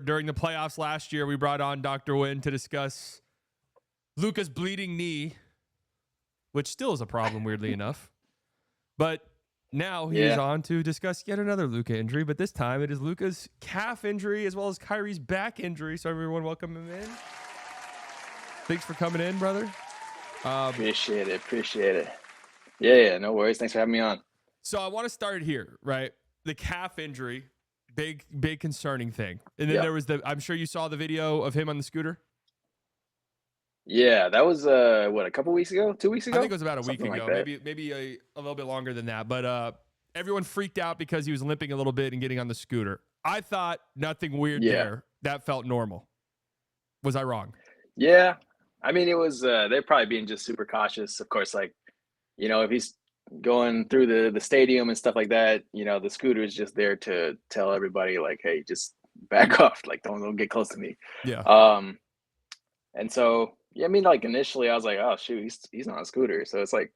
During the playoffs last year, we brought on Dr. Wynn to discuss Luka's bleeding knee, which still is a problem, weirdly enough. But now he is on to discuss yet another Luka injury, but this time it is Luka's calf injury as well as Kyrie's back injury. So everyone, welcome him in. Thanks for coming in, brother. Appreciate it. Yeah, no worries. Thanks for having me on. So I want to start here, right? The calf injury, big concerning thing. And then there was I'm sure you saw the video of him on the scooter. Yeah, that was a couple weeks ago, 2 weeks ago? I think it was about a week Something ago, like maybe a little bit longer than that. But everyone freaked out because he was limping a little bit and getting on the scooter. I thought nothing weird there. That felt normal. Was I wrong? Yeah. I mean, it was they're probably being just super cautious. Of course, like, if he's going through the stadium and stuff like that, the scooter is just there to tell everybody, like, hey, just back off, like don't get close to me. Yeah. And so, yeah, I mean, like initially I was like, oh shoot, he's on a scooter. So it's like,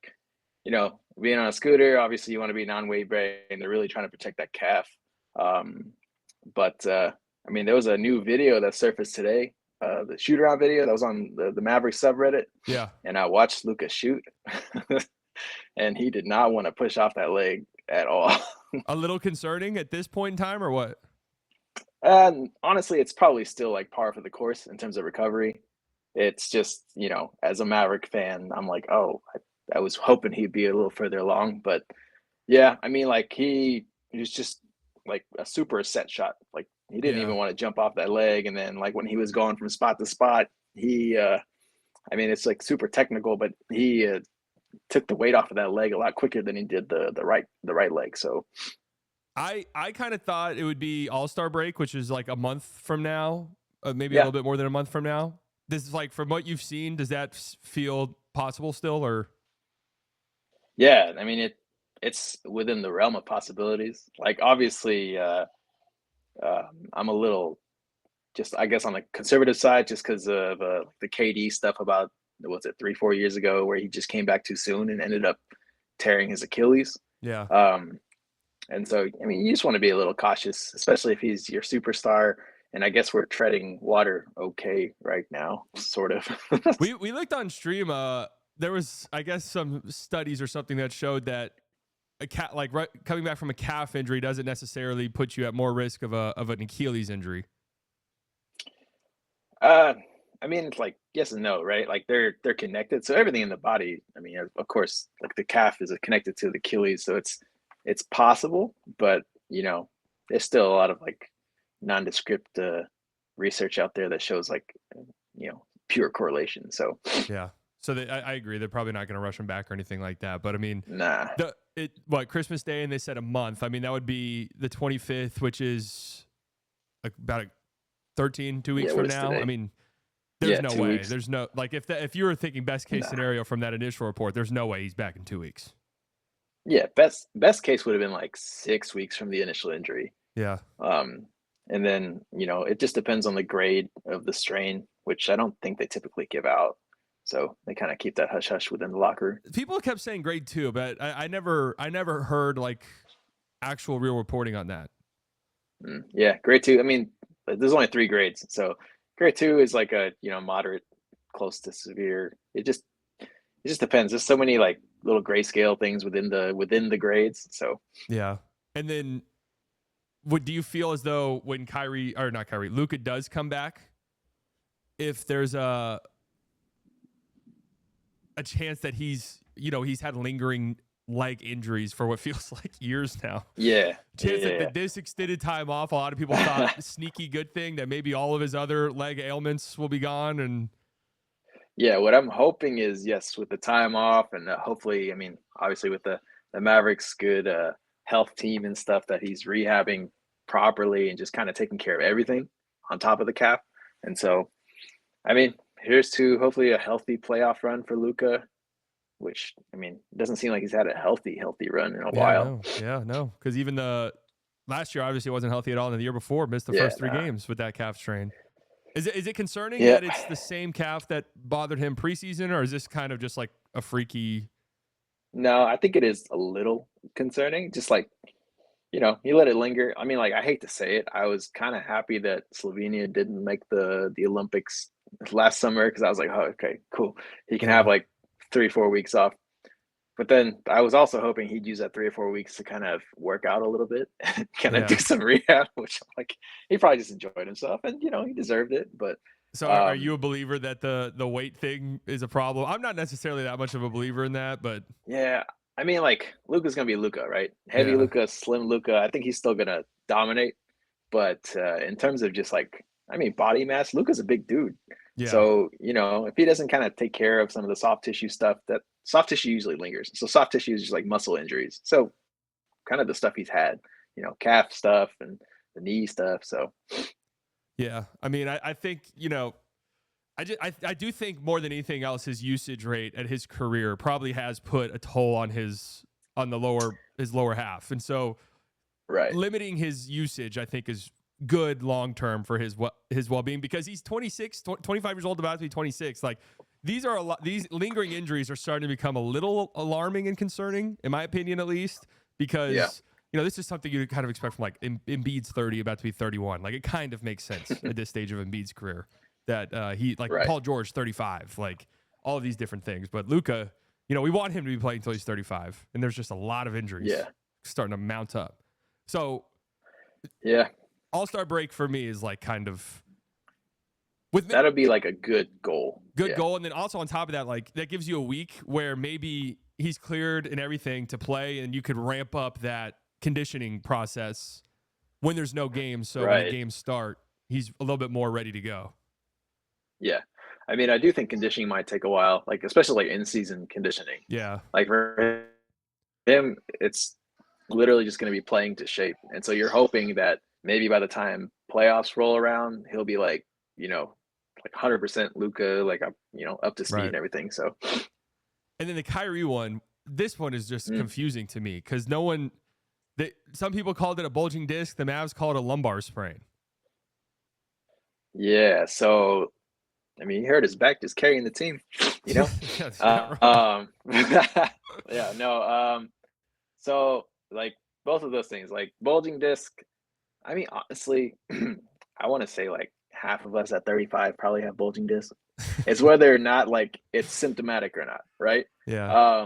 being on a scooter, obviously you want to be non-weight bearing, and they're really trying to protect that calf. But I mean, there was a new video that surfaced today, the shoot around video that was on the Maverick subreddit. Yeah. And I watched Luka shoot, and he did not want to push off that leg at all. A little concerning at this point in time, or what? Honestly, it's probably still like par for the course in terms of recovery. It's just, as a Maverick fan, I'm like, oh, I was hoping he'd be a little further along. But yeah, I mean, like he was just like a super set shot. Like he didn't even want to jump off that leg. And then like when he was going from spot to spot, he, I mean, it's like super technical, but he took the weight off of that leg a lot quicker than he did the right leg. So I kind of thought it would be All-Star break, which is like a month from now, maybe a little bit more than a month from now. This is like, from what you've seen, does that feel possible still, or? Yeah, I mean, it's within the realm of possibilities. Like, obviously, I'm a little just, I guess, on the conservative side, just because of the KD stuff about, was it 3-4 years ago, where he just came back too soon and ended up tearing his Achilles. Yeah. And so, I mean, you just want to be a little cautious, especially if he's your superstar. And I guess we're treading water okay right now, sort of. we looked on stream. There was, I guess, some studies or something that showed that coming back from a calf injury doesn't necessarily put you at more risk of an Achilles injury. I mean, it's like yes and no, right? Like they're connected. So everything in the body, I mean, of course, like the calf is connected to the Achilles, so it's possible, but there's still a lot of like nondescript research out there that shows like pure correlation. So yeah, so I agree, they're probably not going to rush him back or anything like that. But I mean, Christmas Day, and they said a month. I mean, that would be the 25th, which is like about 2 weeks from now. Today? I mean, there's no way. Weeks. There's no, like, if you were thinking best case scenario from that initial report, there's no way he's back in 2 weeks. Yeah, best case would have been like 6 weeks from the initial injury. Yeah. And then, it just depends on the grade of the strain, which I don't think they typically give out. So they kind of keep that hush hush within the locker. People kept saying grade 2, but I never heard like actual real reporting on that. Yeah, grade 2. I mean, there's only 3 grades. So grade 2 is like a, moderate, close to severe. It just depends. There's so many like little grayscale things within the grades. So yeah. And then do you feel as though when Luka does come back, if there's a chance that he's had lingering leg injuries for what feels like years now? Yeah. Chance that this extended time off, a lot of people thought sneaky good thing that maybe all of his other leg ailments will be gone. And yeah, what I'm hoping is, yes, with the time off, and hopefully, I mean, obviously with the Mavericks' good health team and stuff, that he's rehabbing properly and just kind of taking care of everything on top of the calf. And so, I mean, here's to hopefully a healthy playoff run for Luka, which, I mean, it doesn't seem like he's had a healthy run in a while. No, because even the last year obviously wasn't healthy at all, and the year before missed the first 3 games with that calf strain. Is it concerning that it's the same calf that bothered him preseason, or is this kind of just like a freaky? No, I think it is a little concerning. Just like, he let it linger. I mean, like, I hate to say it, I was kind of happy that Slovenia didn't make the Olympics last summer because I was like, oh, okay, cool. He can have Yeah. like 3 or 4 weeks off. But then I was also hoping he'd use that 3 or 4 weeks to kind of work out a little bit, kind of do Yeah. some rehab, which like he probably just enjoyed himself, and he deserved it. But So are you a believer that the weight thing is a problem? I'm not necessarily that much of a believer in that, but yeah, I mean, like Luka's gonna be Luka, right? Heavy yeah. Luka, slim Luka. I think he's still gonna dominate. But in terms of just like, I mean, body mass, Luka's a big dude. Yeah. So, if he doesn't kind of take care of some of the soft tissue stuff, that soft tissue usually lingers. So soft tissue is just like muscle injuries. So kind of the stuff he's had, calf stuff and the knee stuff. So Yeah. I mean, I think, I do think more than anything else, his usage rate at his career probably has put a toll on his lower half. And so right. limiting his usage, I think, is good long term for his well-being, because he's 26, 25 years old, about to be 26. Like, these lingering injuries are starting to become a little alarming and concerning, in my opinion, at least, because Yeah. this is something you kind of expect from like Embiid's 30, about to be 31. Like, it kind of makes sense at this stage of Embiid's career that he, like, Right. Paul George 35, like all of these different things. But Luka, we want him to be playing until he's 35, and there's just a lot of injuries Yeah. starting to mount up. So Yeah. All-Star break for me is like kind of with That'll be like a good goal. good Yeah. goal. And then also on top of that, like, that gives you a week where maybe he's cleared and everything to play, and you could ramp up that conditioning process when there's no games. So when the Right. games start, he's a little bit more ready to go. Yeah. I mean, I do think conditioning might take a while, like especially like in-season conditioning. Yeah. Like for him, it's literally just going to be playing to shape. And so you're hoping that maybe by the time playoffs roll around, he'll be like, like 100% Luka, like up to speed Right. and everything. So, And then the Kyrie one, this one is just confusing to me because some people called it a bulging disc. The Mavs call it a lumbar sprain. yeah. So, I mean, he hurt his back just carrying the team, Yeah, right. yeah, no. So like both of those things, like bulging disc, I mean, honestly, I want to say like half of us at 35 probably have bulging disc. It's whether or not like it's symptomatic or not, right? Yeah.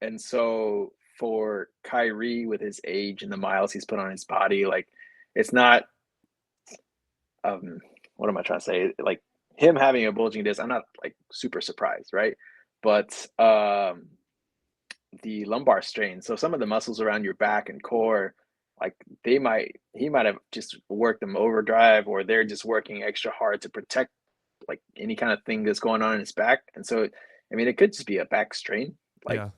And so for Kyrie with his age and the miles he's put on his body, like it's not what am I trying to say? Like him having a bulging disc, I'm not like super surprised, right? But the lumbar strain. So some of the muscles around your back and core, like he might have just worked them overdrive, or they're just working extra hard to protect like any kind of thing that's going on in his back. And so, I mean, it could just be a back strain, like, Yeah.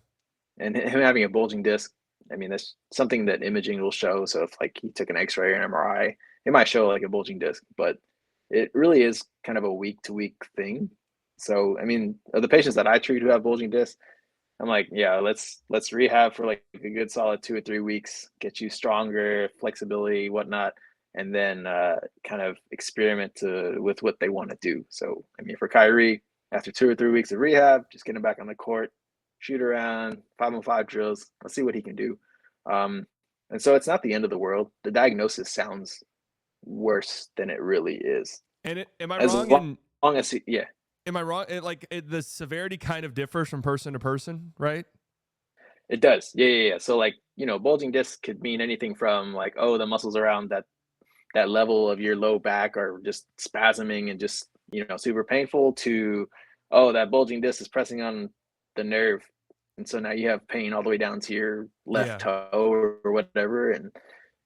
and him having a bulging disc. I mean, that's something that imaging will show. So if like he took an X-ray or an MRI, it might show like a bulging disc, but it really is kind of a week to week thing. So, I mean, of the patients that I treat who have bulging discs, I'm like, yeah, let's rehab for like a good solid 2 or 3 weeks, get you stronger, flexibility, whatnot, and then kind of experiment with what they want to do. So, I mean, for Kyrie, after 2 or 3 weeks of rehab, just get him back on the court, shoot around 5-on-5 drills. Let's see what he can do. And so it's not the end of the world. The diagnosis sounds worse than it really is. And am I As wrong long, in long as he, yeah, Am I wrong? The severity kind of differs from person to person, right? it does. Yeah, yeah, yeah. So like, bulging disc could mean anything from like, oh, the muscles around that level of your low back are just spasming and just, super painful to, oh, that bulging disc is pressing on the nerve. And so now you have pain all the way down to your left Yeah. toe or whatever. And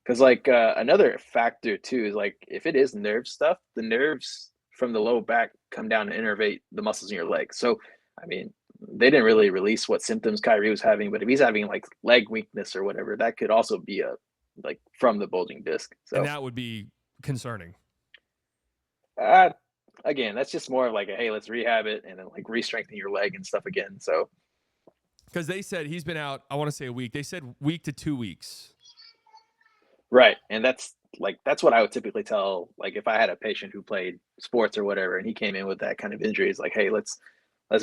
because like another factor too is like if it is nerve stuff, the nerves from the low back come down and innervate the muscles in your legs. So I mean, they didn't really release what symptoms Kyrie was having, but if he's having like leg weakness or whatever, that could also be a like from the bulging disc. And So that would be concerning. uh, again, that's just more of like a hey, let's rehab it and then like re-strengthen your leg and stuff again. So Because they said he's been out, I want to say a week. They said week to 2 weeks. right, and that's what I would typically tell. Like if I had a patient who played sports or whatever, and he came in with that kind of injury, it's like, hey, let's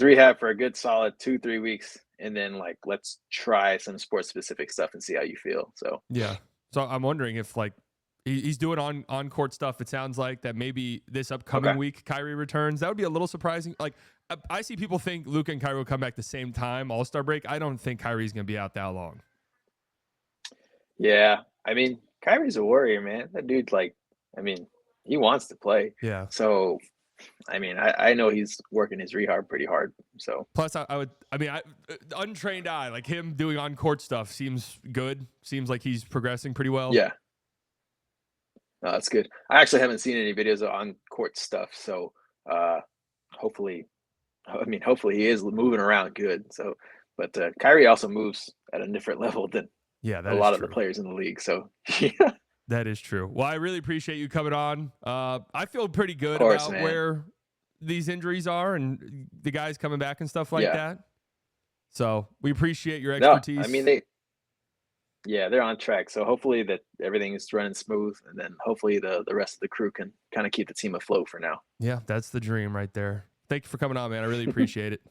rehab for a good solid 2-3 weeks, and then like let's try some sports specific stuff and see how you feel. So Yeah. So I'm wondering if like he's doing on court stuff. It sounds like that maybe this upcoming week Kyrie returns. That would be a little surprising. Like I see people think Luka and Kyrie will come back the same time, All-Star break. I don't think Kyrie's going to be out that long. Yeah, I mean, Kyrie's a warrior, man. That dude, like, I mean, he wants to play. Yeah. So, I mean, I know he's working his rehab pretty hard. So plus, untrained eye, like him doing on court stuff seems good. Seems like he's progressing pretty well. Yeah. No, that's good. I actually haven't seen any videos of on court stuff. So hopefully he is moving around good. So, but Kyrie also moves at a different level than a lot of the players in the league. So yeah. That is true. Well, I really appreciate you coming on. I feel pretty good about where these injuries are and the guys coming back and stuff like that. So we appreciate your expertise. No, I mean, they're on track. So hopefully that everything is running smooth, and then hopefully the rest of the crew can kind of keep the team afloat for now. Yeah, that's the dream right there. Thank you for coming on, man. I really appreciate it.